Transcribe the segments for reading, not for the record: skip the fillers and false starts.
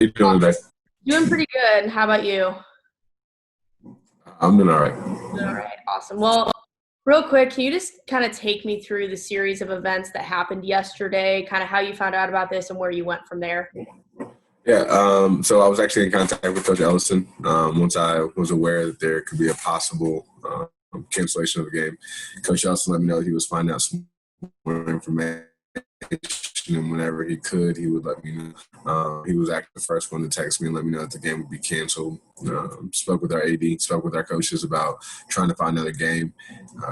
You doing today? Doing pretty good. How about you? I'm doing all right. All right, awesome. Well, real quick, can you just kind of take me through the series of events that happened yesterday, kind of how you found out about this and where you went from there? Yeah. So I was actually in contact with Coach Ellison once I was aware that there could be a possible cancellation of the game. Coach Ellison let me know he was finding out some more information, and whenever he could, he would let me know. He was actually the first one to text me and let me know that the game would be canceled. Spoke with our AD, spoke with our coaches about trying to find another game,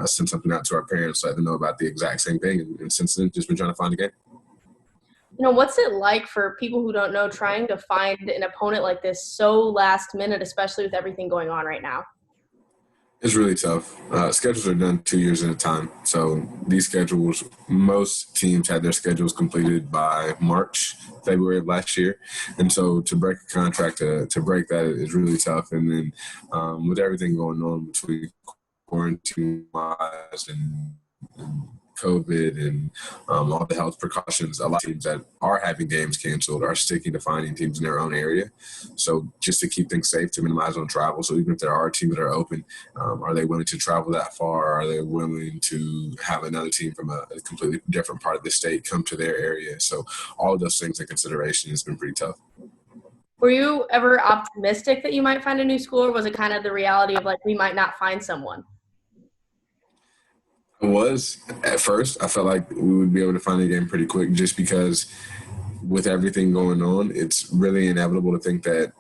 sent something out to our parents, let them know about the exact same thing, and since then, just been trying to find a game. What's it like for people who don't know trying to find an opponent like this so last minute, especially with everything going on right now? It's really tough. Schedules are done 2 years at a time. So these schedules, most teams had their schedules completed by March, February of last year. And so to break a contract, to break that is really tough. And then with everything going on between quarantine wise and COVID and all the health precautions, a lot of teams that are having games canceled are sticking to finding teams in their own area. So just to keep things safe, to minimize on travel. So even if there are teams that are open, are they willing to travel that far? Are they willing to have another team from a completely different part of the state come to their area? So all of those things in consideration has been pretty tough. Were you ever optimistic that you might find a new school, or was it kind of the reality of like we might not find someone? It was at first. I felt like we would be able to find a game pretty quick just because with everything going on, it's really inevitable to think that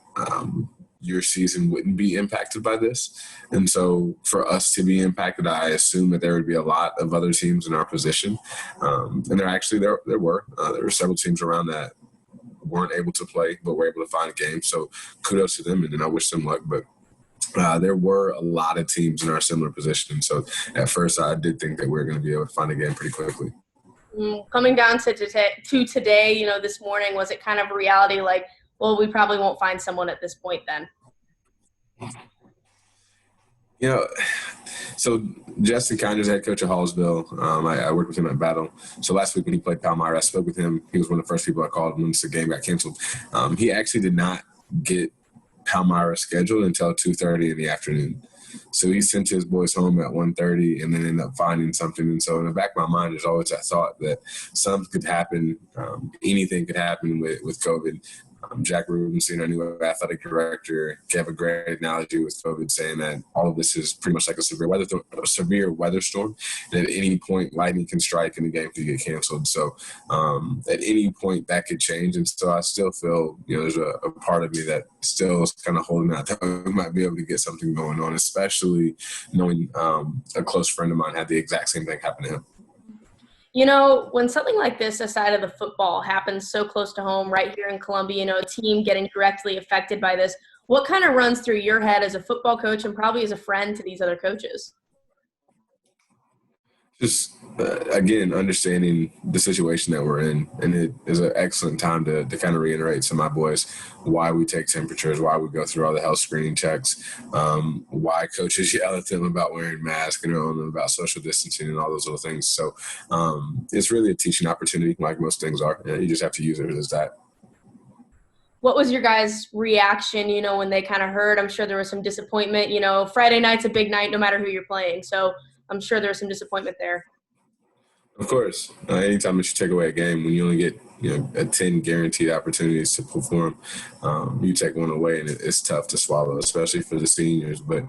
your season wouldn't be impacted by this. And so for us to be impacted, I assume that there would be a lot of other teams in our position. And there were several teams around that weren't able to play, but were able to find a game. So kudos to them, and then I wish them luck. But there were a lot of teams in our similar position. So at first, I did think that we were going to be able to find a game pretty quickly. Coming down to today, this morning, was it kind of a reality like, well, we probably won't find someone at this point then? You know, so Justin Kinder's head coach at Hallsville. I worked with him at Battle. So last week when he played Palmyra, I spoke with him. He was one of the first people I called once the game got canceled. He actually did not get Palmyra scheduled until 2:30 in the afternoon. So he sent his boys home at 1:30 and then ended up finding something. And so in the back of my mind, there's always that thought that something could happen. Anything could happen with COVID. Jack Rubenstein, our new athletic director, gave a great analogy with COVID, saying that all of this is pretty much like a severe weather storm. And at any point, lightning can strike and the game could get canceled. So at any point, that could change. And so I still feel, there's a part of me that still is kind of holding out that we might be able to get something going on, especially knowing a close friend of mine had the exact same thing happen to him. When something like this aside of the football happens so close to home right here in Columbia, a team getting directly affected by this, what kind of runs through your head as a football coach and probably as a friend to these other coaches? Just again, understanding the situation that we're in, and it is an excellent time to kind of reiterate to my boys why we take temperatures, why we go through all the health screening checks, why coaches yell at them about wearing masks and them about social distancing and all those little things. So it's really a teaching opportunity, like most things are. You just have to use it as that. What was your guys' reaction, when they kind of heard? I'm sure there was some disappointment. Friday night's a big night no matter who you're playing. So I'm sure there was some disappointment there. Of course, anytime that you take away a game, when you only get a 10 guaranteed opportunities to perform, you take one away, and it's tough to swallow, especially for the seniors. But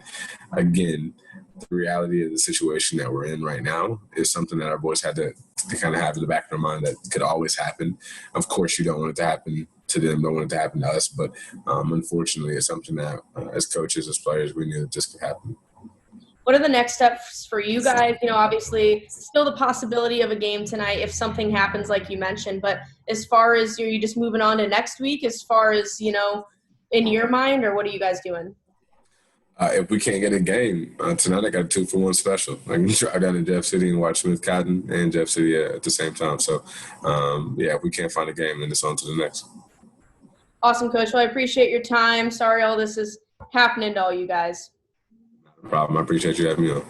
again, the reality of the situation that we're in right now is something that our boys had to kind of have in the back of their mind that could always happen. Of course, you don't want it to happen to them, don't want it to happen to us, but unfortunately, it's something that as coaches, as players, we knew that this could happen. What are the next steps for you guys? Obviously, still the possibility of a game tonight if something happens like you mentioned. But as far as are you just moving on to next week, as far as, in your mind, or what are you guys doing? If we can't get a game tonight, I got a 2-for-1 special. I can drive down to Jeff City and watch Smith Cotton and Jeff City at the same time. So, if we can't find a game, then it's on to the next. Awesome, Coach. Well, I appreciate your time. Sorry all this is happening to all you guys. No problem. I appreciate you having me on.